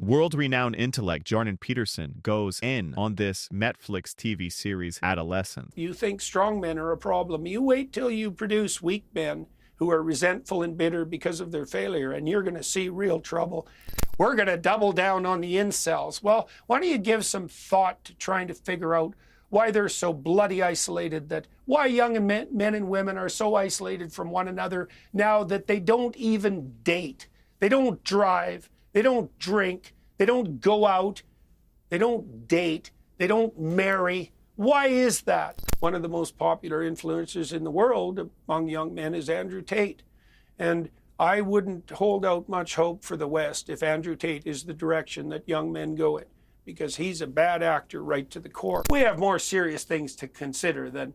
World-renowned intellect Jordan Peterson goes in on this Netflix TV series Adolescence. You think strong men are a problem. You wait till you produce weak men who are resentful and bitter because of their failure, and you're going to see real trouble. We're going to double down on the incels. Well, why don't you give some thought to trying to figure out why they're so bloody isolated, that why young men and women are so isolated from one another now that they don't even date. They don't drive. They don't drink. They don't go out. They don't date. They don't marry. Why is that? One of the most popular influencers in the world among young men is Andrew Tate. And I wouldn't hold out much hope for the West if Andrew Tate is the direction that young men go in, because he's a bad actor right to the core. We have more serious things to consider than,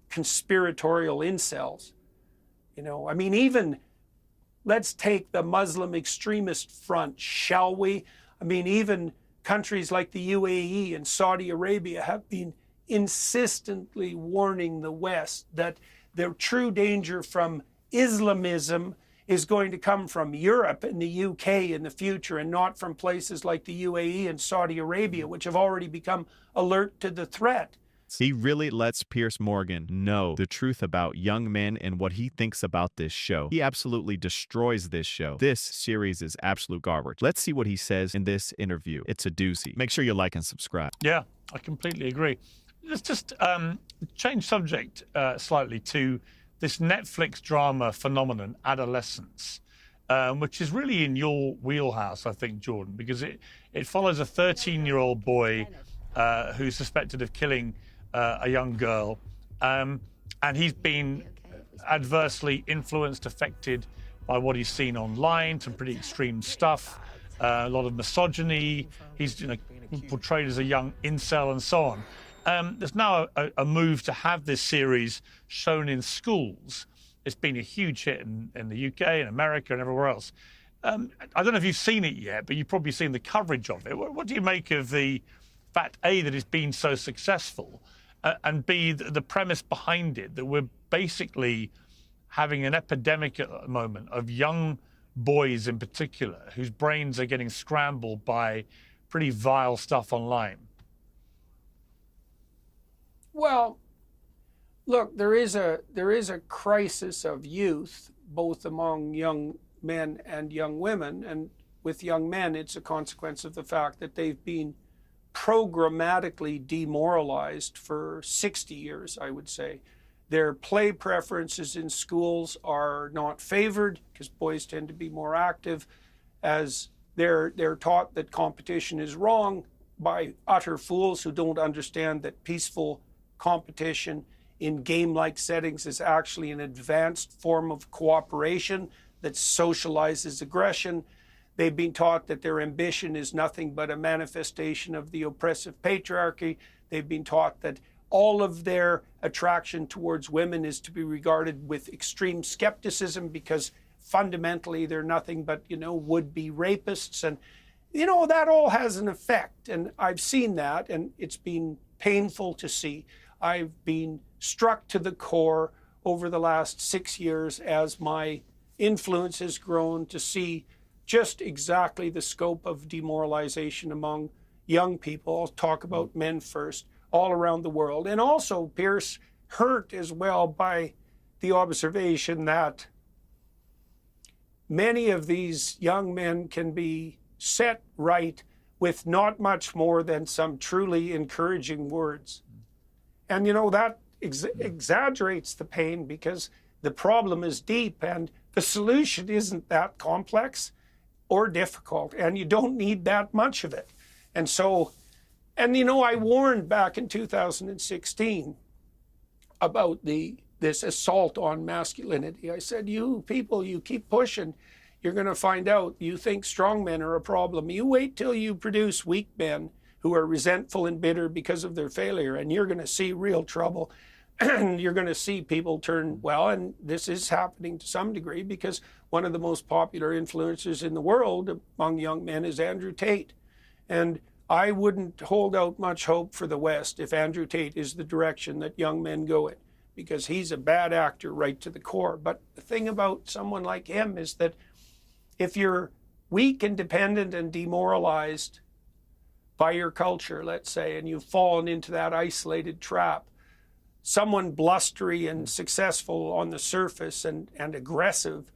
conspiratorial incels. Even let's take the Muslim extremist front, shall we? Even countries like the UAE and Saudi Arabia have been insistently warning the West that the true danger from Islamism is going to come from Europe and the UK in the future, and not from places like the UAE and Saudi Arabia, which have already become alert to the threat. He really lets Piers Morgan know the truth about young men and what he thinks about this show. He absolutely destroys this show. This series is absolute garbage. Let's see what he says in this interview. It's a doozy. Make sure you like and subscribe. Yeah, I completely agree. Let's just change subject slightly to this Netflix drama phenomenon, Adolescence, which is really in your wheelhouse, I think, Jordan, because it follows a 13-year-old boy who's suspected of killing a young girl, and he's been adversely influenced, affected by what he's seen online, some pretty extreme stuff, a lot of misogyny. He's portrayed as a young incel and so on. There's now a move to have this series shown in schools. It's been a huge hit in the UK and America and everywhere else. I don't know if you've seen it yet, but you've probably seen the coverage of it. What do you make of the fact, A, that it's been so successful, and B, the premise behind it, that we're basically having an epidemic at the moment of young boys in particular whose brains are getting scrambled by pretty vile stuff online? Well, look, there is a crisis of youth, both among young men and young women. And with young men, it's a consequence of the fact that they've been programmatically demoralized for 60 years, I would say. Their play preferences in schools are not favored because boys tend to be more active, as they're taught that competition is wrong by utter fools who don't understand that peaceful competition in game-like settings is actually an advanced form of cooperation that socializes aggression. They've been taught that their ambition is nothing but a manifestation of the oppressive patriarchy. They've been taught that all of their attraction towards women is to be regarded with extreme skepticism because fundamentally they're nothing but, would-be rapists. And, that all has an effect. And I've seen that, and it's been painful to see. I've been struck to the core over the last 6 years as my influence has grown to see just exactly the scope of demoralization among young people. I'll talk about men first, all around the world. And also, Piers, hurt as well by the observation that many of these young men can be set right with not much more than some truly encouraging words. And, that exaggerates the pain because the problem is deep and the solution isn't that complex or difficult, and you don't need that much of it. And so, I warned back in 2016 about this assault on masculinity. I said, you people, you keep pushing, you're going to find out you think strong men are a problem. You wait till you produce weak men who are resentful and bitter because of their failure, and you're going to see real trouble. And you're going to see people turn, and this is happening to some degree because one of the most popular influencers in the world among young men is Andrew Tate. And I wouldn't hold out much hope for the West if Andrew Tate is the direction that young men go in, because he's a bad actor right to the core. But the thing about someone like him is that if you're weak and dependent and demoralized by your culture, let's say, and you've fallen into that isolated trap. Someone blustery and successful on the surface and aggressive,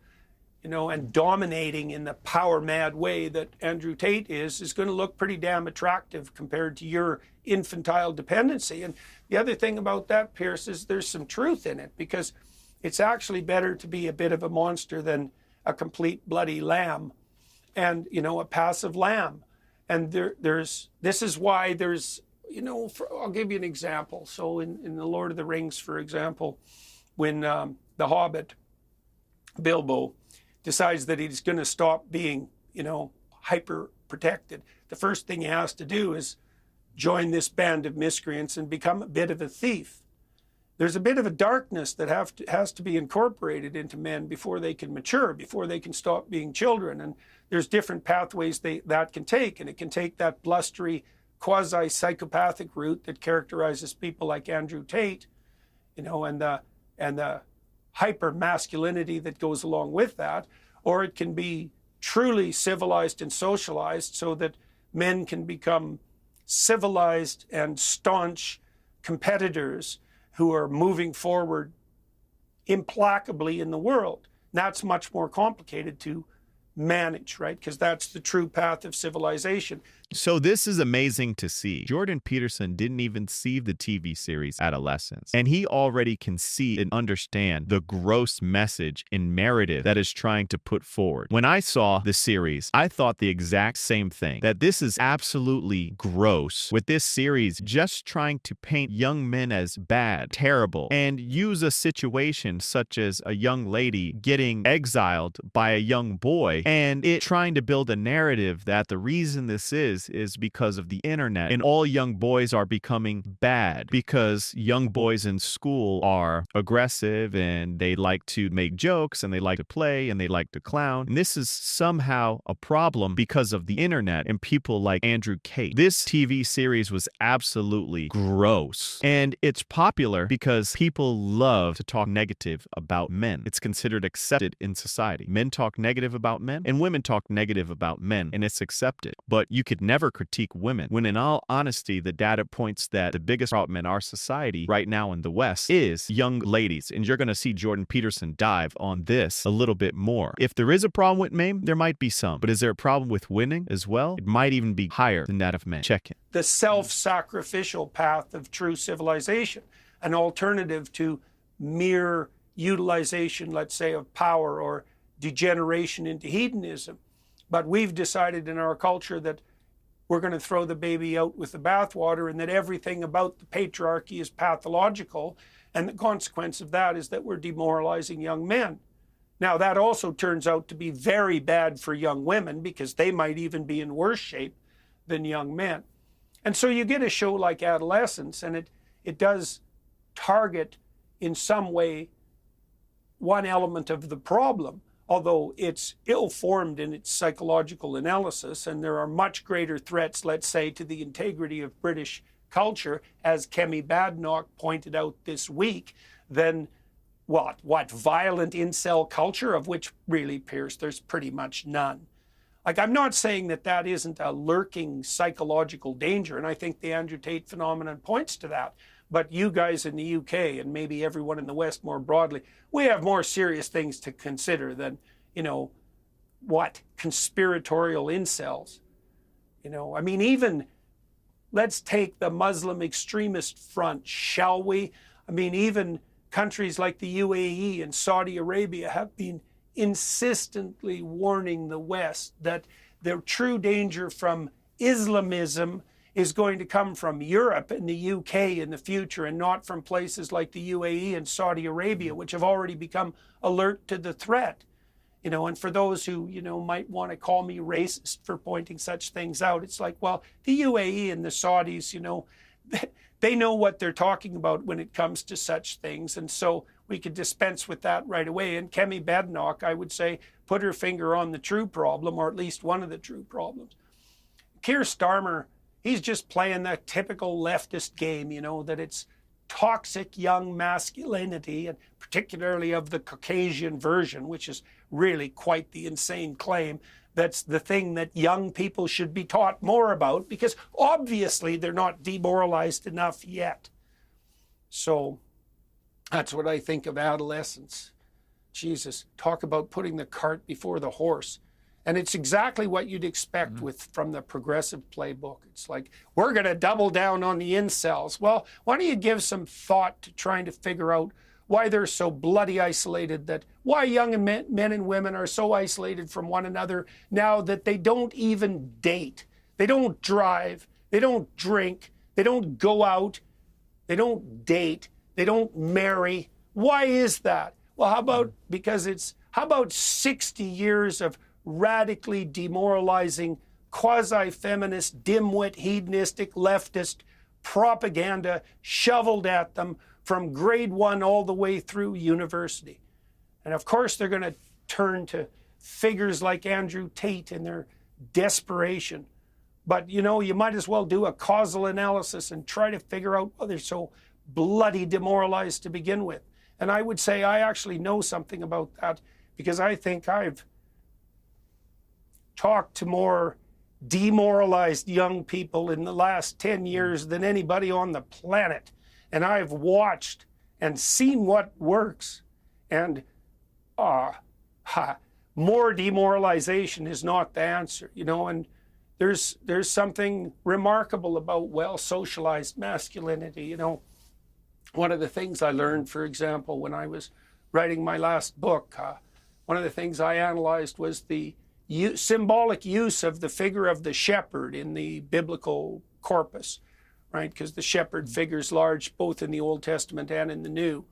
and dominating in the power-mad way that Andrew Tate is going to look pretty damn attractive compared to your infantile dependency. And the other thing about that, Piers, is there's some truth in it, because it's actually better to be a bit of a monster than a complete bloody lamb and, a passive lamb. And this is why there's, I'll give you an example. So in The Lord of the Rings, for example, when the Hobbit, Bilbo, decides that he's going to stop being, hyper protected, the first thing he has to do is join this band of miscreants and become a bit of a thief. There's a bit of a darkness that has to be incorporated into men before they can mature, before they can stop being children. And there's different pathways that can take. And it can take that blustery, quasi-psychopathic route that characterizes people like Andrew Tate, and the hyper-masculinity that goes along with that. Or it can be truly civilized and socialized so that men can become civilized and staunch competitors who are moving forward implacably in the world. That's much more complicated to manage, right? Because that's the true path of civilization. So this is amazing to see. Jordan Peterson didn't even see the TV series Adolescence, and he already can see and understand the gross message and narrative that is trying to put forward. When I saw the series, I thought the exact same thing, that this is absolutely gross, with this series just trying to paint young men as bad, terrible, and use a situation such as a young lady getting exiled by a young boy, and it trying to build a narrative that the reason this is because of the internet, and all young boys are becoming bad because young boys in school are aggressive and they like to make jokes and they like to play and they like to clown. And this is somehow a problem because of the internet and people like Andrew Tate. This TV series was absolutely gross, and it's popular because people love to talk negative about men. It's considered accepted in society. Men talk negative about men and women talk negative about men, and it's accepted. But you could never critique women, when in all honesty, the data points that the biggest problem in our society right now in the West is young ladies. And you're going to see Jordan Peterson dive on this a little bit more. If there is a problem with men, there might be some. But is there a problem with women as well? It might even be higher than that of men. Check it. The self-sacrificial path of true civilization, an alternative to mere utilization, let's say, of power or degeneration into hedonism. But we've decided in our culture that we're going to throw the baby out with the bathwater, and that everything about the patriarchy is pathological, and the consequence of that is that we're demoralizing young men. Now, that also turns out to be very bad for young women, because they might even be in worse shape than young men. And so you get a show like Adolescence, and it does target in some way one element of the problem, although it's ill-formed in its psychological analysis, and there are much greater threats, let's say, to the integrity of British culture, as Kemi Badenoch pointed out this week, than what violent incel culture, of which really, Piers, there's pretty much none. Like, I'm not saying that isn't a lurking psychological danger, and I think the Andrew Tate phenomenon points to that. But you guys in the UK, and maybe everyone in the West more broadly, we have more serious things to consider than, conspiratorial incels. I mean, even let's take the Muslim extremist front, shall we? I mean, even countries like the UAE and Saudi Arabia have been insistently warning the West that the true danger from Islamism is going to come from Europe and the UK in the future, and not from places like the UAE and Saudi Arabia, which have already become alert to the threat. And for those who, might want to call me racist for pointing such things out, it's like, well, the UAE and the Saudis, they know what they're talking about when it comes to such things. And so we could dispense with that right away. And Kemi Badenoch, I would say, put her finger on the true problem, or at least one of the true problems. Keir Starmer, he's just playing that typical leftist game, that it's toxic young masculinity, and particularly of the Caucasian version, which is really quite the insane claim, that's the thing that young people should be taught more about, because obviously they're not demoralized enough yet. So that's what I think of adolescence. Jesus, talk about putting the cart before the horse. And it's exactly what you'd expect from the progressive playbook. It's like, we're going to double down on the incels. Well, why don't you give some thought to trying to figure out why they're so bloody isolated, why young men and women are so isolated from one another now that they don't even date. They don't drive. They don't drink. They don't go out. They don't date. They don't marry. Why is that? Well, how about 60 years of radically demoralizing, quasi-feminist, dimwit, hedonistic, leftist propaganda shoveled at them from grade 1 all the way through university. And of course, they're going to turn to figures like Andrew Tate in their desperation. But, you know, you might as well do a causal analysis and try to figure out why they're so bloody demoralized to begin with. And I would say I actually know something about that, because I think I've talked to more demoralized young people in the last 10 years than anybody on the planet. And I've watched and seen what works. And more demoralization is not the answer, you know. And there's something remarkable about well-socialized masculinity, you know. One of the things I learned, for example, when I was writing my last book, one of the things I analyzed was the symbolic use of the figure of the shepherd in the biblical corpus, right? Because the shepherd figures large both in the Old Testament and in the New.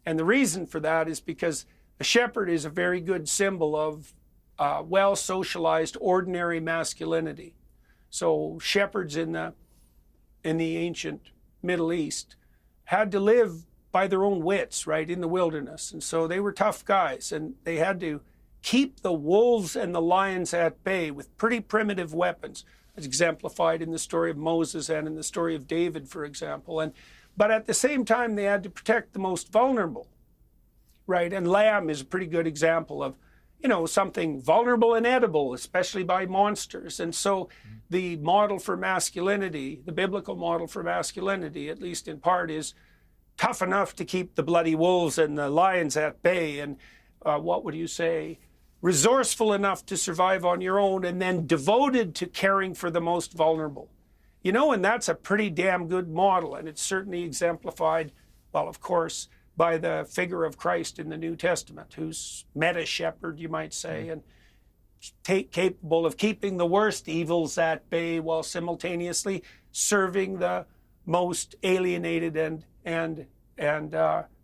And the reason for that is because the shepherd is a very good symbol of well-socialized, ordinary masculinity. So shepherds in the ancient Middle East had to live by their own wits, right, in the wilderness. And so they were tough guys, and they had to keep the wolves and the lions at bay with pretty primitive weapons, as exemplified in the story of Moses and in the story of David, for example. But at the same time, they had to protect the most vulnerable, right? And lamb is a pretty good example of, you know, something vulnerable and edible, especially by monsters. And so the model for masculinity, the biblical model for masculinity, at least in part, is tough enough to keep the bloody wolves and the lions at bay, and what would you say, resourceful enough to survive on your own, and then devoted to caring for the most vulnerable. You know, and that's a pretty damn good model, and it's certainly exemplified, well, of course, by the figure of Christ in the New Testament, who's meta-shepherd, you might say, and capable of keeping the worst evils at bay while simultaneously serving the most alienated and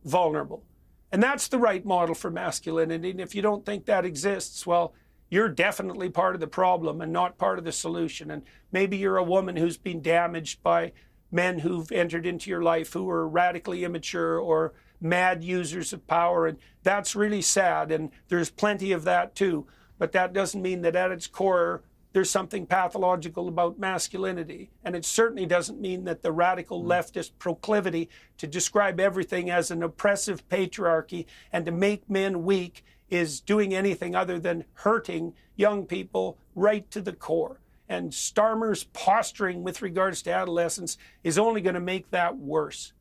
vulnerable. And that's the right model for masculinity. And if you don't think that exists, well, you're definitely part of the problem and not part of the solution. And maybe you're a woman who's been damaged by men who've entered into your life who are radically immature or mad users of power. And that's really sad. And there's plenty of that too. But that doesn't mean that at its core, there's something pathological about masculinity. And it certainly doesn't mean that the radical leftist proclivity to describe everything as an oppressive patriarchy and to make men weak is doing anything other than hurting young people right to the core. And Starmer's posturing with regards to adolescence is only going to make that worse.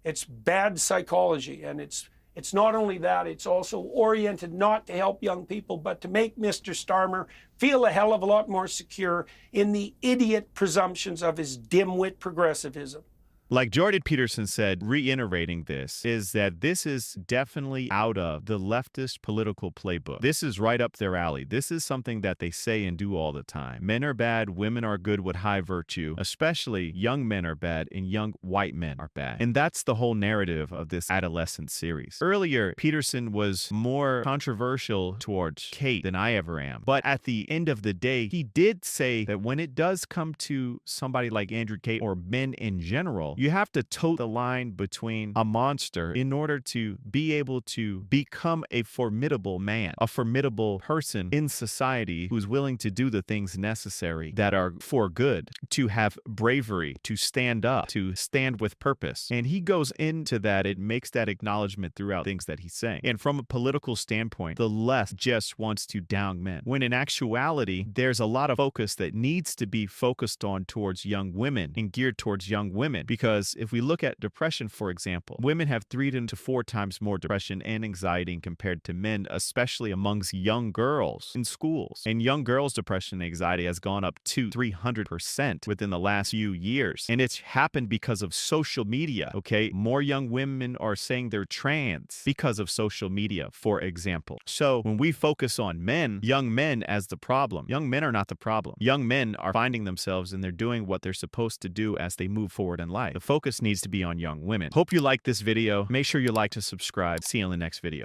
It's bad psychology, and it's not only that, it's also oriented not to help young people, but to make Mr. Starmer feel a hell of a lot more secure in the idiot presumptions of his dimwit progressivism. Like Jordan Peterson said, reiterating this, is that this is definitely out of the leftist political playbook. This is right up their alley. This is something that they say and do all the time. Men are bad, women are good with high virtue, especially young men are bad and young white men are bad. And that's the whole narrative of this Adolescence series. Earlier, Peterson was more controversial towards Kate than I ever am. But at the end of the day, he did say that when it does come to somebody like Andrew Tate or men in general, You have to toe the line between a monster in order to be able to become a formidable man, a formidable person in society who's willing to do the things necessary that are for good, to have bravery, to stand up, to stand with purpose. And he goes into that. It makes that acknowledgement throughout things that he's saying. And from a political standpoint, the left just wants to down men, when in actuality, there's a lot of focus that needs to be focused on towards young women and geared towards young women. Because if we look at depression, for example, women have 3 to 4 times more depression and anxiety compared to men, especially amongst young girls in schools. And young girls' depression and anxiety has gone up to 300% within the last few years. And it's happened because of social media, okay? More young women are saying they're trans because of social media, for example. So when we focus on men, young men as the problem, young men are not the problem. Young men are finding themselves and they're doing what they're supposed to do as they move forward in life. The focus needs to be on young women. Hope you liked this video. Make sure you like to subscribe. See you in the next video.